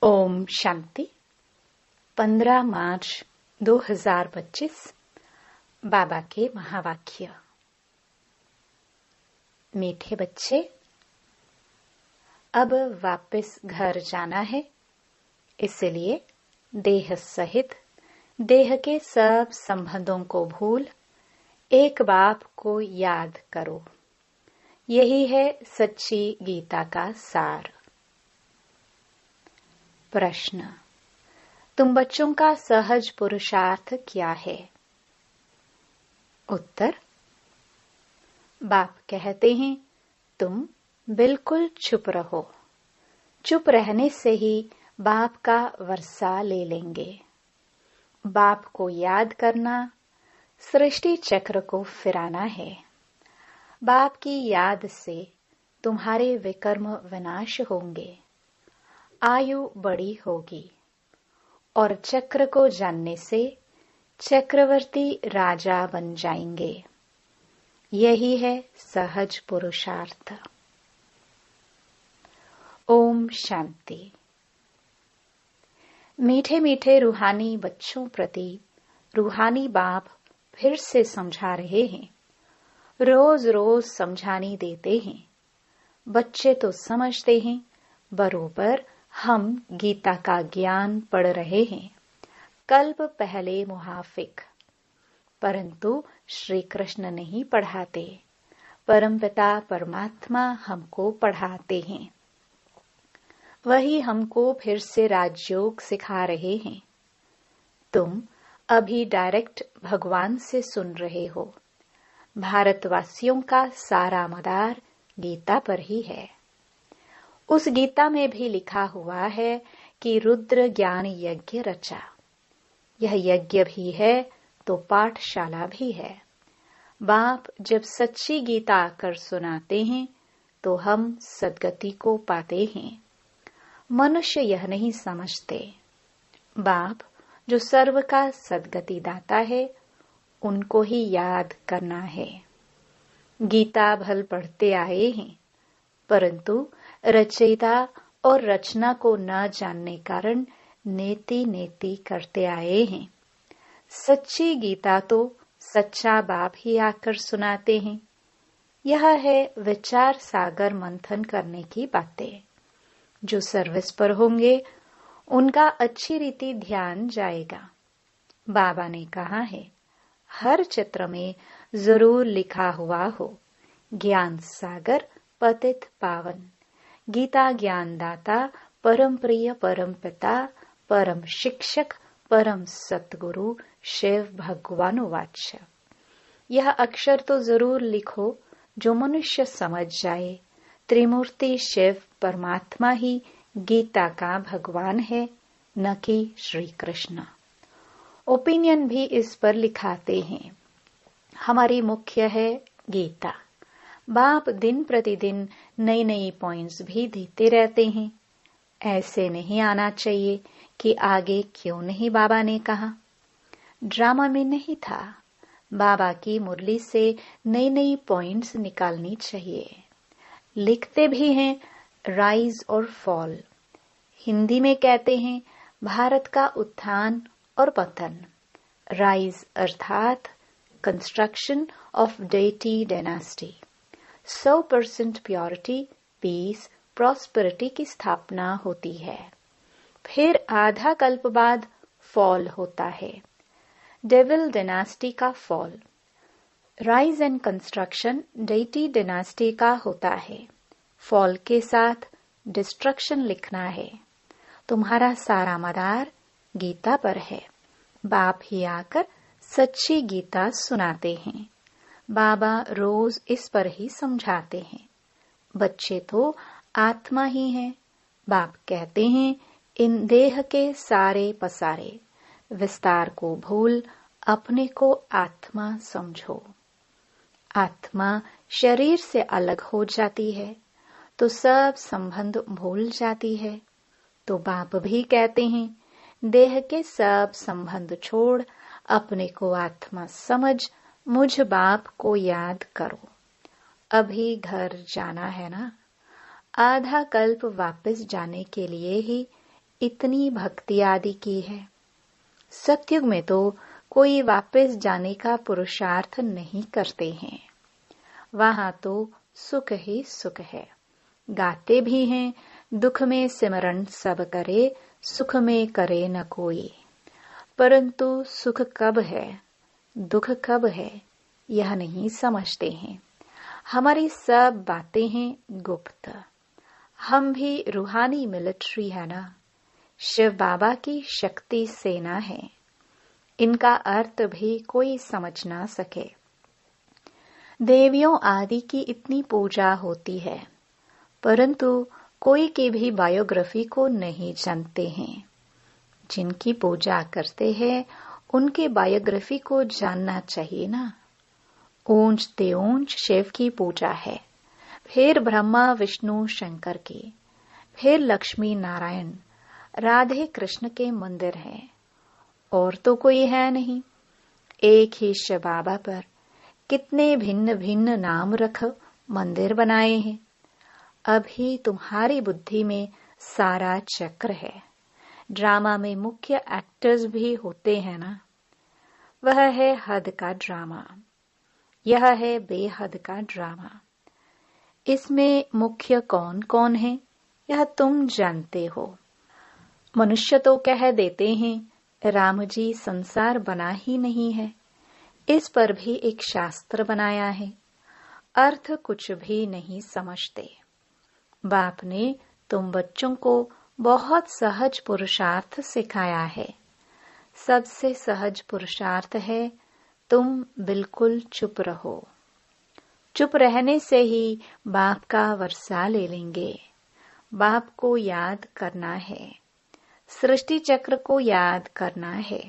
ओम शांति। 15 मार्च 2025 बाबा के महावाक्य। मीठे बच्चे, अब वापस घर जाना है, इसलिए देह सहित देह के सब संबंधों को भूल एक बाप को याद करो। यही है सच्ची गीता का सार। प्रश्न: तुम बच्चों का सहज पुरुषार्थ क्या है? उत्तर: बाप कहते हैं, तुम बिल्कुल चुप रहो। चुप रहने से ही बाप का वर्षा ले लेंगे। बाप को याद करना, सृष्टि चक्र को फिराना है। बाप की याद से तुम्हारे विकर्म विनाश होंगे, आयु बड़ी होगी और चक्र को जानने से चक्रवर्ती राजा बन जाएंगे। यही है सहज पुरुषार्थ। ओम शांति। मीठे मीठे रूहानी बच्चों प्रति रूहानी बाप फिर से समझा रहे हैं। रोज रोज समझानी देते हैं। बच्चे तो समझते हैं, बरोबर हम गीता का ज्ञान पढ़ रहे हैं, कल्प पहले मुहाफिक। परंतु श्री कृष्ण नहीं पढ़ाते, परमपिता परमात्मा हमको पढ़ाते हैं। वही हमको फिर से राजयोग सिखा रहे हैं। तुम अभी डायरेक्ट भगवान से सुन रहे हो। भारतवासियों का सारा मदार गीता पर ही है। उस गीता में भी लिखा हुआ है कि रुद्र ज्ञान यज्ञ रचा। यह यज्ञ भी है तो पाठशाला भी है। बाप जब सच्ची गीता आकर सुनाते हैं तो हम सद्गति को पाते हैं। मनुष्य यह नहीं समझते। बाप जो सर्व का सद्गति दाता है, उनको ही याद करना है। गीता भल पढ़ते आए हैं, परंतु रचयिता और रचना को न जानने कारण नेति नेति करते आए हैं। सच्ची गीता तो सच्चा बाप ही आकर सुनाते हैं। यह है विचार सागर मंथन करने की बातें। जो सर्विस पर होंगे उनका अच्छी रीति ध्यान जाएगा। बाबा ने कहा है, हर चित्र में जरूर लिखा हुआ हो, ज्ञान सागर पतित पावन। गीता ज्ञानदाता परम प्रिय परम पिता परम शिक्षक परम सतगुरु शिव भगवान वाच्य। यह अक्षर तो जरूर लिखो जो मनुष्य समझ जाए। त्रिमूर्ति शिव परमात्मा ही गीता का भगवान है, न कि श्री कृष्ण। ओपिनियन भी इस पर लिखाते हैं। हमारी मुख्य है गीता। बाप दिन प्रतिदिन नई नई पॉइंट्स भी देते रहते हैं। ऐसे नहीं आना चाहिए कि आगे क्यों नहीं बाबा ने कहा। ड्रामा में नहीं था। बाबा की मुरली से नई नई पॉइंट्स निकालनी चाहिए। लिखते भी हैं राइज और फॉल। हिंदी में कहते हैं भारत का उत्थान और पतन। राइज अर्थात construction of deity dynasty. 100% purity, peace, prosperity की स्थापना होती है। फिर आधा कल्प बाद फॉल होता है, डेविल डायनास्टी का fall. Rise and construction deity dynasty का होता है। फॉल के साथ डिस्ट्रक्शन लिखना है। तुम्हारा सारा मदार गीता पर है। बाप ही आकर सच्ची गीता सुनाते हैं। बाबा रोज इस पर ही समझाते हैं। बच्चे तो आत्मा ही हैं। बाप कहते हैं, इन देह के सारे पसारे विस्तार को भूल अपने को आत्मा समझो। आत्मा शरीर से अलग हो जाती है तो सब संबंध भूल जाती है। तो बाप भी कहते हैं, देह के सब संबंध छोड़ अपने को आत्मा समझ मुझ बाप को याद करो। अभी घर जाना है ना। आधा कल्प वापस जाने के लिए ही इतनी भक्ति आदि की है। सतयुग में तो कोई वापस जाने का पुरुषार्थ नहीं करते हैं। वहां तो सुख ही सुख है। गाते भी हैं, दुख में सिमरन सब करे, सुख में करे न कोई। परंतु सुख कब है, दुख कब है, यह नहीं समझते हैं। हमारी सब बातें हैं गुप्त। हम भी रूहानी मिलिट्री है ना, शिव बाबा की शक्ति सेना है। इनका अर्थ भी कोई समझ ना सके। देवियों आदि की इतनी पूजा होती है, परंतु कोई की भी बायोग्राफी को नहीं जानते हैं। जिनकी पूजा करते हैं उनके बायोग्राफी को जानना चाहिए ना। ऊंच ते ऊंच शिव की पूजा है, फिर ब्रह्मा विष्णु शंकर की, फिर लक्ष्मी नारायण राधे कृष्ण के मंदिर हैं, और तो कोई है नहीं। एक ही शिव बाबा पर कितने भिन्न भिन्न नाम रख मंदिर बनाए हैं। अभी तुम्हारी बुद्धि में सारा चक्र है। ड्रामा में मुख्य एक्टर्स भी होते हैं ना, वह है हद का ड्रामा, यह है बेहद का ड्रामा। इसमें मुख्य कौन कौन है यह तुम जानते हो। मनुष्य तो कह देते हैं राम जी संसार बना ही नहीं है, इस पर भी एक शास्त्र बनाया है। अर्थ कुछ भी नहीं समझते। बाप ने तुम बच्चों को बहुत सहज पुरुषार्थ सिखाया है। सबसे सहज पुरुषार्थ है तुम बिल्कुल चुप रहो। चुप रहने से ही बाप का वर्षा ले लेंगे। बाप को याद करना है, सृष्टि चक्र को याद करना है।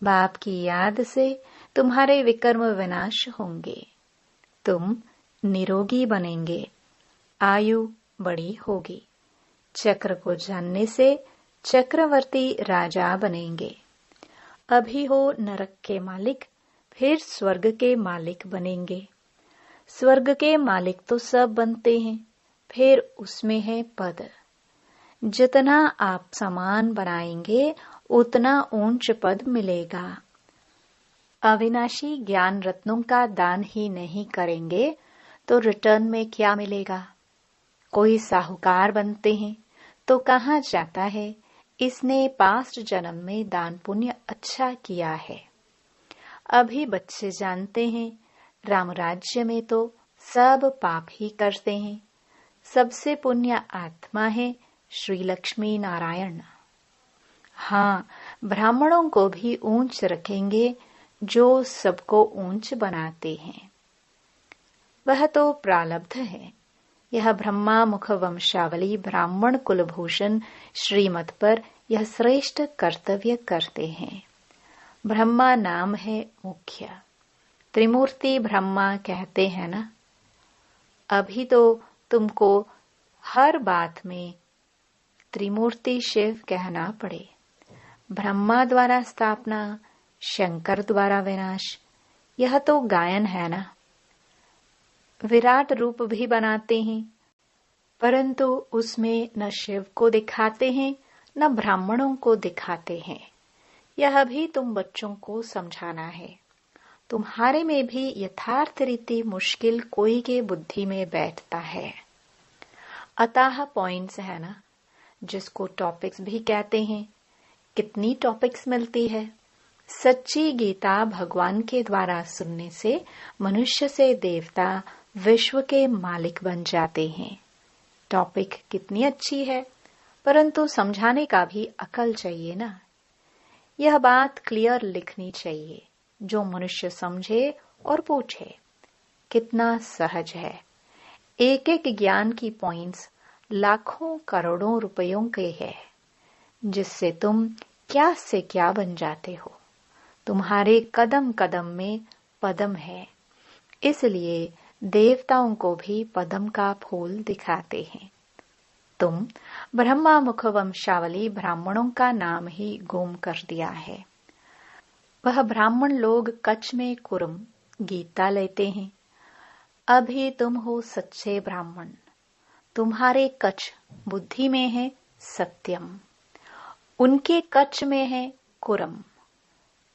बाप की याद से तुम्हारे विकर्म विनाश होंगे, तुम निरोगी बनेंगे, आयु बड़ी होगी। चक्र को जानने से चक्रवर्ती राजा बनेंगे। अभी हो नरक के मालिक, फिर स्वर्ग के मालिक बनेंगे। स्वर्ग के मालिक तो सब बनते हैं, फिर उसमें है पद। जितना आप सामान बनाएंगे उतना ऊंच पद मिलेगा। अविनाशी ज्ञान रत्नों का दान ही नहीं करेंगे तो रिटर्न में क्या मिलेगा। कोई साहूकार बनते हैं तो कहाँ जाता है, इसने पास्ट जन्म में दान पुण्य अच्छा किया है। अभी बच्चे जानते हैं राम राज्य में तो सब पाप ही करते हैं। सबसे पुण्य आत्मा है श्री लक्ष्मी नारायण। हाँ, ब्राह्मणों को भी ऊंच रखेंगे जो सबको ऊंच बनाते हैं। वह तो प्रारब्ध है। यह ब्रह्मा मुख वंशावली ब्राह्मण कुलभूषण श्रीमत पर यह श्रेष्ठ कर्तव्य करते हैं। ब्रह्मा नाम है मुख्य। त्रिमूर्ति ब्रह्मा कहते हैं ना। अभी तो तुमको हर बात में त्रिमूर्ति शिव कहना पड़े। ब्रह्मा द्वारा स्थापना, शंकर द्वारा विनाश, यह तो गायन है ना। विराट रूप भी बनाते हैं, परंतु उसमें न शिव को दिखाते हैं न ब्राह्मणों को दिखाते हैं। यह भी तुम बच्चों को समझाना है। तुम्हारे में भी यथार्थ रीति मुश्किल कोई के बुद्धि में बैठता है। अतः पॉइंट्स है ना, जिसको टॉपिक्स भी कहते हैं। कितनी टॉपिक्स मिलती है। सच्ची गीता भगवान के द्वारा सुनने से मनुष्य से देवता विश्व के मालिक बन जाते हैं। टॉपिक कितनी अच्छी है, परंतु समझाने का भी अकल चाहिए ना। यह बात क्लियर लिखनी चाहिए, जो मनुष्य समझे और पूछे। कितना सहज है। एक एक ज्ञान की पॉइंट्स लाखों करोड़ों रुपयों के है, जिससे तुम क्या से क्या बन जाते हो। तुम्हारे कदम कदम में पदम है, इसलिए देवताओं को भी पदम का फूल दिखाते हैं। तुम ब्रह्मा मुख वंशावली ब्राह्मणों का नाम ही गुम कर दिया है। वह ब्राह्मण लोग कच्छ में कुर्म गीता लेते हैं। अभी तुम हो सच्चे ब्राह्मण। तुम्हारे कच्छ बुद्धि में है सत्यम। उनके कच्च में है कुरम,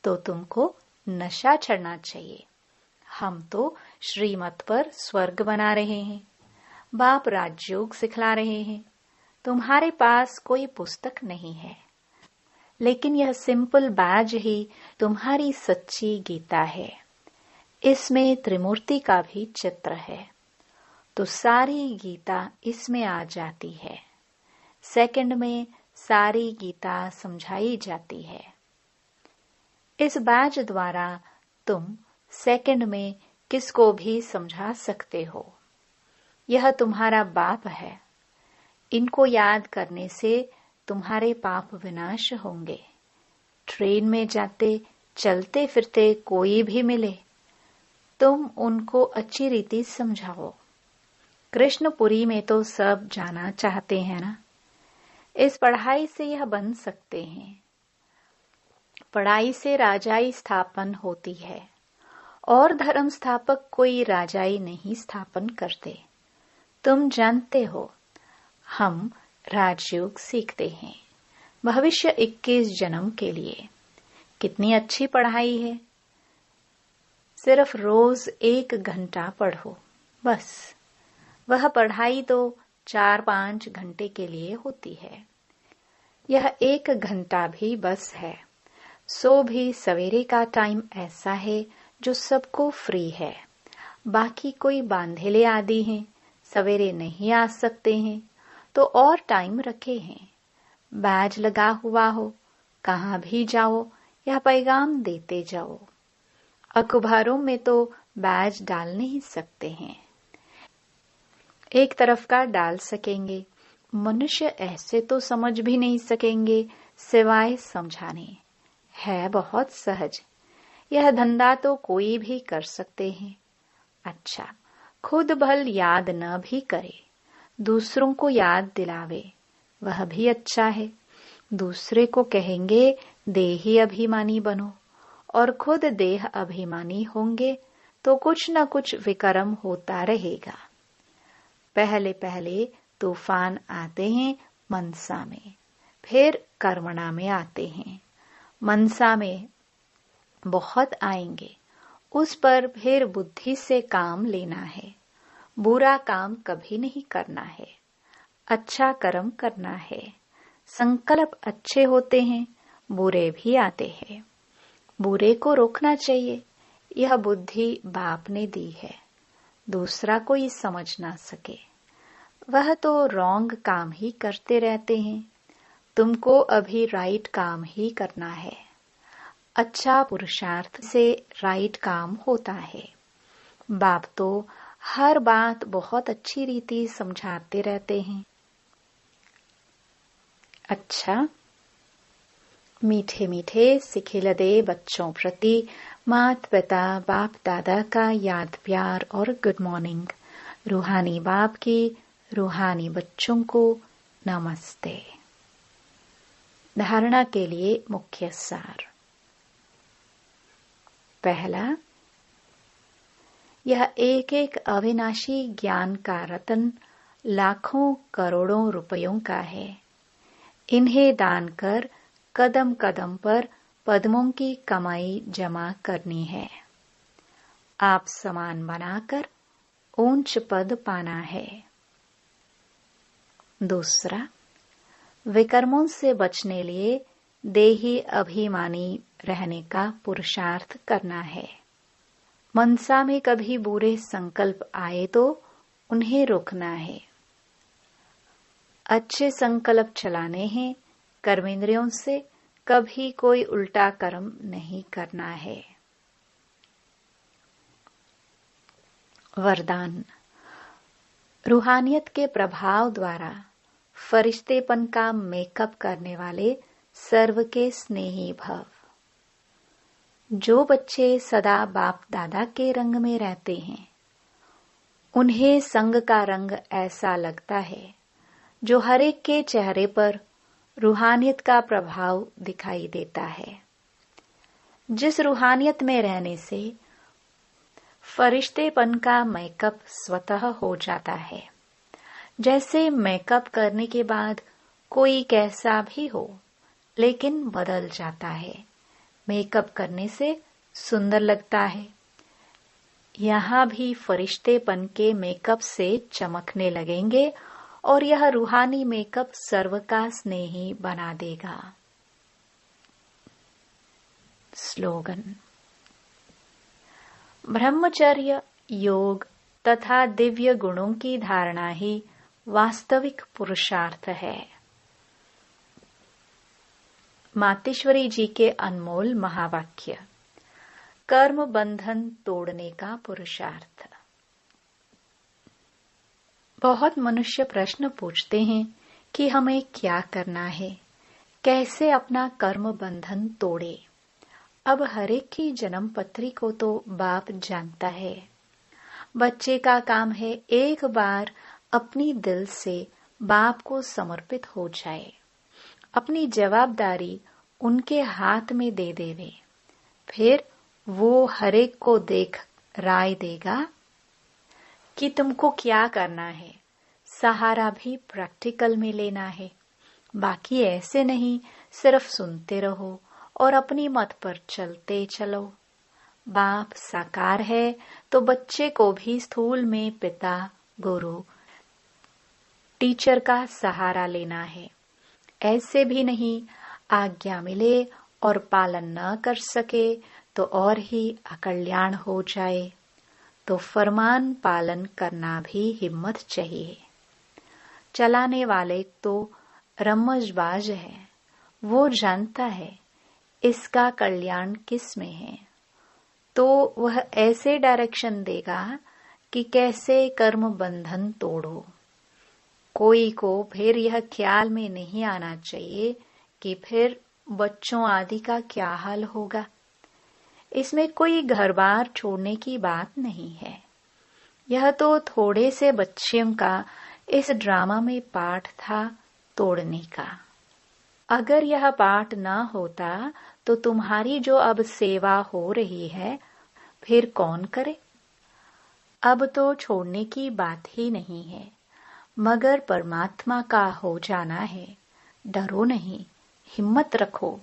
तो तुमको नशा चढ़ना चाहिए। हम तो श्रीमत पर स्वर्ग बना रहे हैं, बाप राजयोग सिखला रहे हैं। तुम्हारे पास कोई पुस्तक नहीं है, लेकिन यह सिंपल बैज ही तुम्हारी सच्ची गीता है। इसमें त्रिमूर्ति का भी चित्र है, तो सारी गीता इसमें आ जाती है। सेकंड में सारी गीता समझाई जाती है। इस बैज द्वारा तुम सेकंड में किसको भी समझा सकते हो। यह तुम्हारा बाप है। इनको याद करने से तुम्हारे पाप विनाश होंगे। ट्रेन में जाते चलते फिरते कोई भी मिले, तुम उनको अच्छी रीति समझाओ। कृष्णपुरी में तो सब जाना चाहते हैं ना। इस पढ़ाई से यह बन सकते हैं। पढ़ाई से राजाई स्थापन होती है, और धर्म स्थापक कोई राजाई नहीं स्थापन करते। तुम जानते हो, हम राजयोग सीखते हैं भविष्य 21 जन्म के लिए। कितनी अच्छी पढ़ाई है। सिर्फ रोज 1 घंटा पढ़ो, बस। वह पढ़ाई तो 4-5 घंटे के लिए होती है। यह 1 घंटा भी बस है। सो भी सवेरे का टाइम ऐसा है जो सबको फ्री है। बाकी कोई बांधेले आदि हैं, सवेरे नहीं आ सकते हैं, तो और टाइम रखे हैं। बैज लगा हुआ हो, कहाँ भी जाओ यह पैगाम देते जाओ। अखबारों में तो बैज डाल नहीं सकते हैं, एक तरफ का डाल सकेंगे। मनुष्य ऐसे तो समझ भी नहीं सकेंगे सिवाय समझाने। है बहुत सहज। यह धंधा तो कोई भी कर सकते हैं। अच्छा, खुद भल याद न भी करे, दूसरों को याद दिलावे, वह भी अच्छा है। दूसरे को कहेंगे देही अभिमानी बनो, और खुद देह अभिमानी होंगे तो कुछ न कुछ विक्रम होता रहेगा। पहले पहले तूफान आते हैं मनसा में, फिर कर्मणा में आते हैं। मनसा में बहुत आएंगे, उस पर फिर बुद्धि से काम लेना है। बुरा काम कभी नहीं करना है, अच्छा कर्म करना है। संकल्प अच्छे होते हैं, बुरे भी आते हैं। बुरे को रोकना चाहिए। यह बुद्धि बाप ने दी है, दूसरा कोई समझ ना सके। वह तो रॉन्ग काम ही करते रहते हैं। तुमको अभी राइट काम ही करना है। अच्छा पुरुषार्थ से राइट काम होता है। बाप तो हर बात बहुत अच्छी रीति समझाते रहते हैं। अच्छा, मीठे मीठे सिखिलदे बच्चों प्रति मात पिता बाप दादा का याद प्यार और गुड मॉर्निंग। रूहानी बाप की रूहानी बच्चों को नमस्ते। धारणा के लिए मुख्य सार। पहला, यह एक एक अविनाशी ज्ञान का रतन लाखों करोड़ों रुपयों का है। इन्हें दान कर कदम कदम पर पद्मों की कमाई जमा करनी है। आप समान बनाकर ऊंच पद पाना है। दूसरा, विकर्मों से बचने लिए देही अभिमानी रहने का पुरुषार्थ करना है। मनसा में कभी बुरे संकल्प आए तो उन्हें रोकना है। अच्छे संकल्प चलाने हैं। कर्मेंद्रियों से कभी कोई उल्टा कर्म नहीं करना है। वरदान। रूहानियत के प्रभाव द्वारा फरिश्तेपन का मेकअप करने वाले सर्व के स्नेही भव। जो बच्चे सदा बाप दादा के रंग में रहते हैं, उन्हें संग का रंग ऐसा लगता है जो हर एक के चेहरे पर रूहानियत का प्रभाव दिखाई देता है। जिस रूहानियत में रहने से फरिश्तेपन का मेकअप स्वतः हो जाता है। जैसे मेकअप करने के बाद कोई कैसा भी हो, लेकिन बदल जाता है। मेकअप करने से सुंदर लगता है। यहाँ भी फरिश्तेपन के मेकअप से चमकने लगेंगे और यह रूहानी मेकअप सर्व का स्नेही बना देगा। स्लोगन। ब्रह्मचर्य, योग तथा दिव्य गुणों की धारणा ही वास्तविक पुरुषार्थ है। मातेश्वरी जी के अनमोल महावाक्य। कर्म बंधन तोड़ने का पुरुषार्थ। बहुत मनुष्य प्रश्न पूछते हैं कि हमें क्या करना है, कैसे अपना कर्म बंधन तोड़े। अब हरेक की जन्म पत्री को तो बाप जानता है। बच्चे का काम है एक बार अपनी दिल से बाप को समर्पित हो जाए, अपनी जवाबदारी उनके हाथ में दे देवे। फिर वो हरेक को देख राय देगा कि तुमको क्या करना है। सहारा भी प्रैक्टिकल में लेना है, बाकी ऐसे नहीं सिर्फ सुनते रहो और अपनी मत पर चलते चलो। बाप साकार है तो बच्चे को भी स्थूल में पिता, गुरु, टीचर का सहारा लेना है। ऐसे भी नहीं आज्ञा मिले और पालन न कर सके तो और ही अकल्याण हो जाए। तो फरमान पालन करना भी हिम्मत चाहिए। चलाने वाले तो रमजबाज है, वो जानता है इसका कल्याण किस में है, तो वह ऐसे डायरेक्शन देगा कि कैसे कर्म बंधन तोड़ो। कोई को फिर यह ख्याल में नहीं आना चाहिए कि फिर बच्चों आदि का क्या हाल होगा। इसमें कोई घर बार छोड़ने की बात नहीं है। यह तो थोड़े से बच्चों का इस ड्रामा में पाठ था तोड़ने का। अगर यह पाठ न होता तो तुम्हारी जो अब सेवा हो रही है फिर कौन करे। अब तो छोड़ने की बात ही नहीं है, मगर परमात्मा का हो जाना है। डरो नहीं, हिम्मत रखो।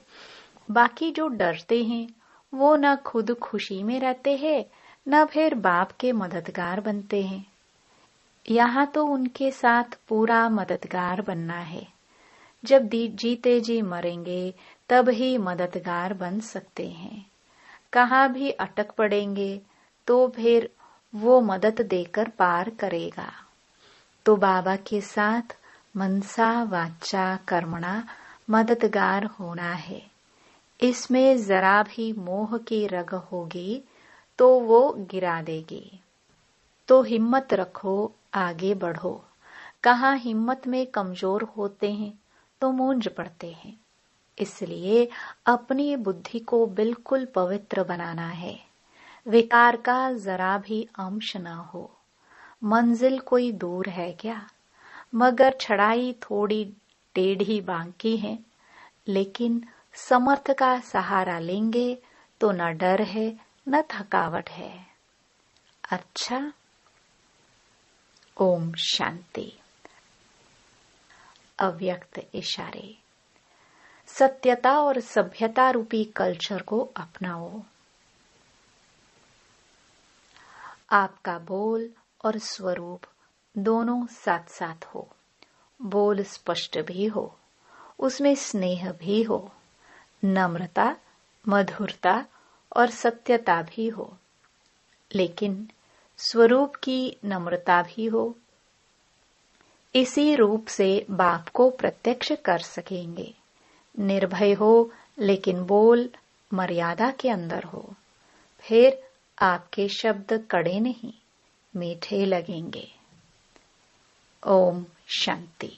बाकी जो डरते हैं वो न खुद खुशी में रहते हैं न फिर बाप के मददगार बनते हैं। यहाँ तो उनके साथ पूरा मददगार बनना है। जब जीते जी मरेंगे तब ही मददगार बन सकते हैं। कहाँ भी अटक पड़ेंगे तो फिर वो मदद देकर पार करेगा। तो बाबा के साथ मनसा वाचा कर्मणा मददगार होना है। इसमें जरा भी मोह की रग होगी तो वो गिरा देगी। तो हिम्मत रखो, आगे बढ़ो। कहाँ हिम्मत में कमजोर होते हैं तो मूंझ पड़ते हैं। इसलिए अपनी बुद्धि को बिल्कुल पवित्र बनाना है। विकार का जरा भी अंश न हो। मंजिल कोई दूर है क्या, मगर चढ़ाई थोड़ी टेढ़ी बांकी है। लेकिन समर्थ का सहारा लेंगे तो न डर है न थकावट है। अच्छा, ओम शांति। अव्यक्त इशारे। सत्यता और सभ्यता रूपी कल्चर को अपनाओ। आपका बोल और स्वरूप दोनों साथ साथ हो। बोल स्पष्ट भी हो, उसमें स्नेह भी हो, नम्रता, मधुरता और सत्यता भी हो, लेकिन स्वरूप की नम्रता भी हो। इसी रूप से बाप को प्रत्यक्ष कर सकेंगे। निर्भय हो लेकिन बोल मर्यादा के अंदर हो। फिर आपके शब्द कड़े नहीं, मीठे लगेंगे। ओम शांति।